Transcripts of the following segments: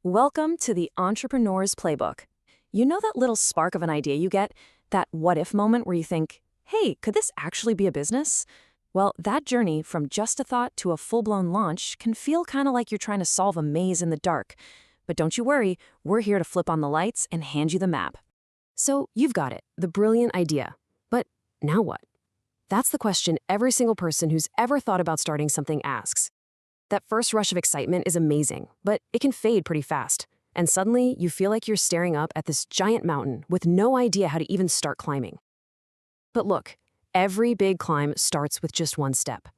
Welcome to the Entrepreneur's Playbook. You know that little spark of an idea you get? That what if moment where you think, hey, could this actually be a business? Well, that journey from just a thought to a full-blown launch can feel kind of like you're trying to solve a maze in the dark. But don't you worry, we're here to flip on the lights and hand you the map. So you've got it, the brilliant idea. But now what? That's the question every single person who's ever thought about starting something asks. That first rush of excitement is amazing, but it can fade pretty fast. And suddenly, you feel like you're staring up at this giant mountain with no idea how to even start climbing. But look, every big climb starts with just one step.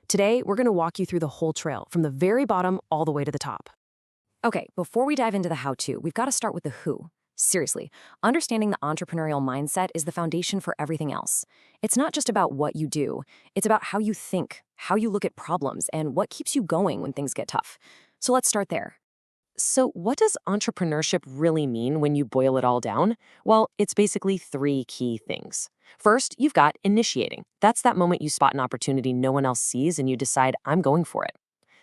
Today, we're going to walk you through the whole trail, from the very bottom all the way to the top. Okay, before we dive into the how-to, we've got to start with the who. Seriously, understanding the entrepreneurial mindset is the foundation for everything else. It's not just about what you do, it's about how you think, how you look at problems, and what keeps you going when things get tough. So let's start there. So what does entrepreneurship really mean when you boil it all down? Well, it's basically three key things. First, you've got initiating. That's that moment you spot an opportunity no one else sees and you decide, I'm going for it.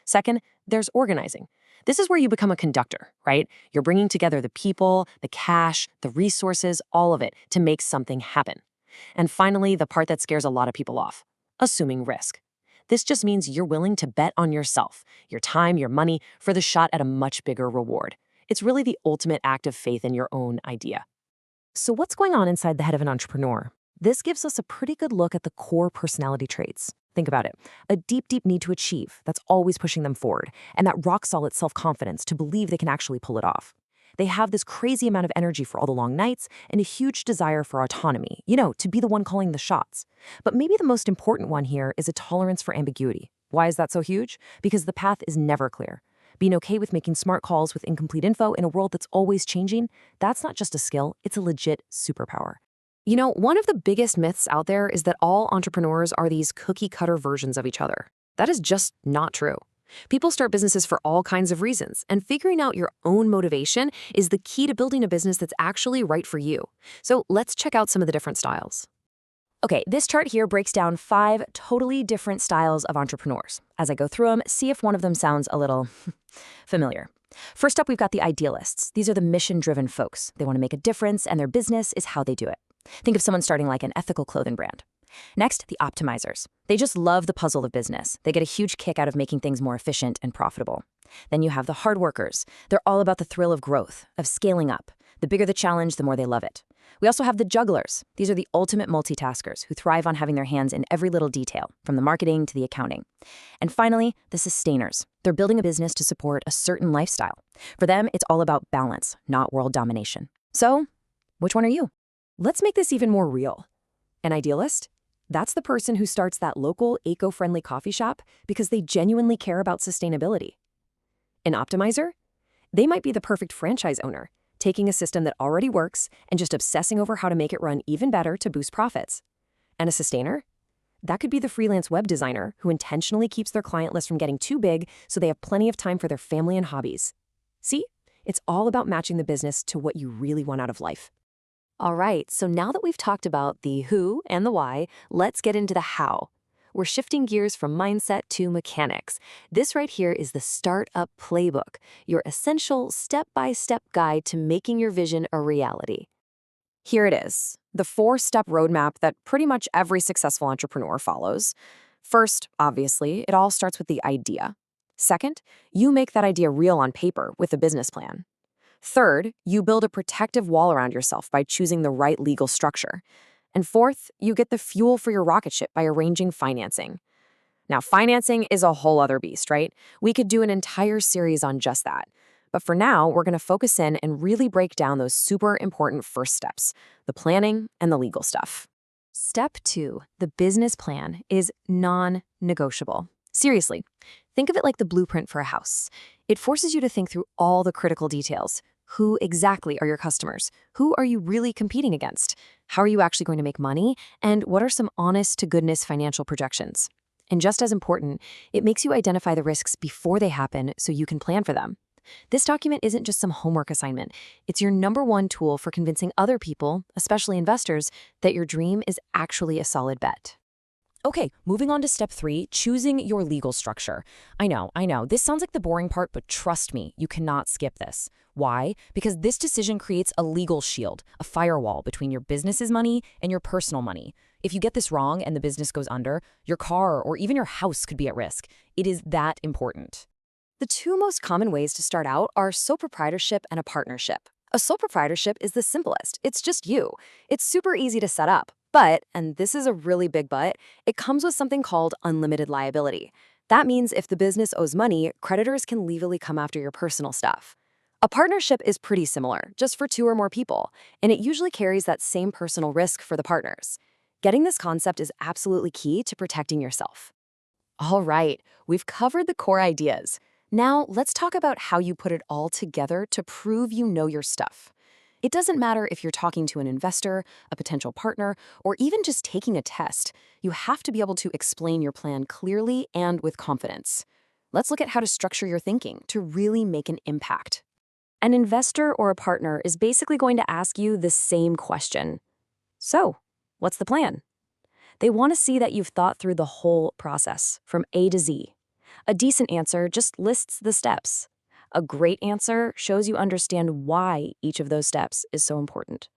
Second, there's organizing. This is where you become a conductor, right? You're bringing together the people, the cash, the resources, all of it to make something happen. And finally, the part that scares a lot of people off, assuming risk. This just means you're willing to bet on yourself, your time, your money, for the shot at a much bigger reward. It's really the ultimate act of faith in your own idea. So what's going on inside the head of an entrepreneur? This gives us a pretty good look at the core personality traits. Think about it. A deep, deep need to achieve that's always pushing them forward, and that rock-solid self-confidence to believe they can actually pull it off. They have this crazy amount of energy for all the long nights and a huge desire for autonomy, to be the one calling the shots. But maybe the most important one here is a tolerance for ambiguity. Why is that so huge? Because the path is never clear. Being okay with making smart calls with incomplete info in a world that's always changing, that's not just a skill, it's a legit superpower. One of the biggest myths out there is that all entrepreneurs are these cookie-cutter versions of each other. That is just not true. People start businesses for all kinds of reasons, and figuring out your own motivation is the key to building a business that's actually right for you. So let's check out some of the different styles. Okay, this chart here breaks down 5 totally different styles of entrepreneurs. As I go through them, see if one of them sounds a little familiar. First up, we've got the idealists. These are the mission-driven folks. They want to make a difference, and their business is how they do it. Think of someone starting like an ethical clothing brand. Next, the optimizers. They just love the puzzle of business. They get a huge kick out of making things more efficient and profitable. Then you have the hard workers. They're all about the thrill of growth, of scaling up. The bigger the challenge, the more they love it. We also have the jugglers. These are the ultimate multitaskers who thrive on having their hands in every little detail, from the marketing to the accounting. And finally, the sustainers. They're building a business to support a certain lifestyle. For them, it's all about balance, not world domination. So, which one are you? Let's make this even more real. An idealist? That's the person who starts that local eco-friendly coffee shop because they genuinely care about sustainability. An optimizer? They might be the perfect franchise owner, taking a system that already works and just obsessing over how to make it run even better to boost profits. And a sustainer? That could be the freelance web designer who intentionally keeps their client list from getting too big so they have plenty of time for their family and hobbies. See? It's all about matching the business to what you really want out of life. All right, so now that we've talked about the who and the why, let's get into the how. We're shifting gears from mindset to mechanics. This right here is the Startup Playbook, your essential step-by-step guide to making your vision a reality. Here it is, the 4-step roadmap that pretty much every successful entrepreneur follows. First, obviously, it all starts with the idea. Second, you make that idea real on paper with a business plan. Third, you build a protective wall around yourself by choosing the right legal structure. And fourth, you get the fuel for your rocket ship by arranging financing. Now, financing is a whole other beast, right? We could do an entire series on just that. But for now, we're going to focus in and really break down those super important first steps, the planning and the legal stuff. Step 2, the business plan, is non-negotiable. Seriously, think of it like the blueprint for a house. It forces you to think through all the critical details. Who exactly are your customers? Who are you really competing against? How are you actually going to make money? And what are some honest-to-goodness financial projections? And just as important, it makes you identify the risks before they happen so you can plan for them. This document isn't just some homework assignment. It's your #1 tool for convincing other people, especially investors, that your dream is actually a solid bet. Okay, moving on to step 3, choosing your legal structure. I know, this sounds like the boring part, but trust me, you cannot skip this. Why? Because this decision creates a legal shield, a firewall between your business's money and your personal money. If you get this wrong and the business goes under, your car or even your house could be at risk. It is that important. The two most common ways to start out are sole proprietorship and a partnership. A sole proprietorship is the simplest. It's just you. It's super easy to set up. But, and this is a really big but, it comes with something called unlimited liability. That means if the business owes money, creditors can legally come after your personal stuff. A partnership is pretty similar, just for 2 or more people, and it usually carries that same personal risk for the partners. Getting this concept is absolutely key to protecting yourself. All right, we've covered the core ideas. Now, let's talk about how you put it all together to prove you know your stuff. It doesn't matter if you're talking to an investor, a potential partner, or even just taking a test. You have to be able to explain your plan clearly and with confidence. Let's look at how to structure your thinking to really make an impact. An investor or a partner is basically going to ask you the same question. So, what's the plan? They want to see that you've thought through the whole process, from A to Z. A decent answer just lists the steps. A great answer shows you understand why each of those steps is so important.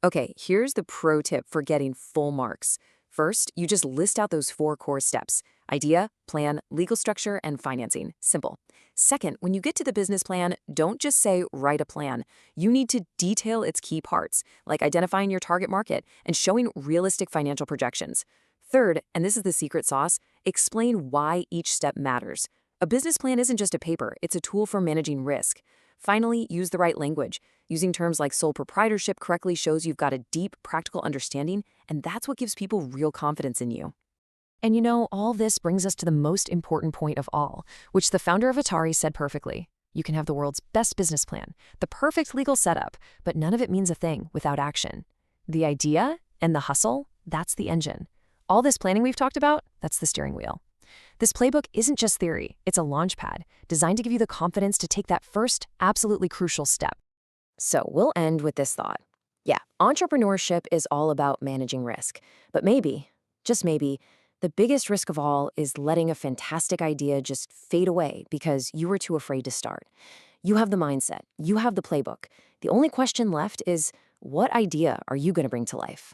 Okay, here's the pro tip for getting full marks. First, you just list out those 4 core steps: idea, plan, legal structure, and financing. Simple. Second, when you get to the business plan, don't just say write a plan. You need to detail its key parts, like identifying your target market and showing realistic financial projections. Third, and this is the secret sauce, explain why each step matters. A business plan isn't just a paper, it's a tool for managing risk. Finally, use the right language. Using terms like sole proprietorship correctly shows you've got a deep, practical understanding, and that's what gives people real confidence in you. And you know, all this brings us to the most important point of all, which the founder of Atari said perfectly. You can have the world's best business plan, the perfect legal setup, but none of it means a thing without action. The idea and the hustle, that's the engine. All this planning we've talked about, that's the steering wheel. This playbook isn't just theory, it's a launch pad designed to give you the confidence to take that first, absolutely crucial step. So we'll end with this thought. Yeah, entrepreneurship is all about managing risk, but maybe, just maybe, the biggest risk of all is letting a fantastic idea just fade away because you were too afraid to start. You have the mindset, you have the playbook. The only question left is, what idea are you going to bring to life?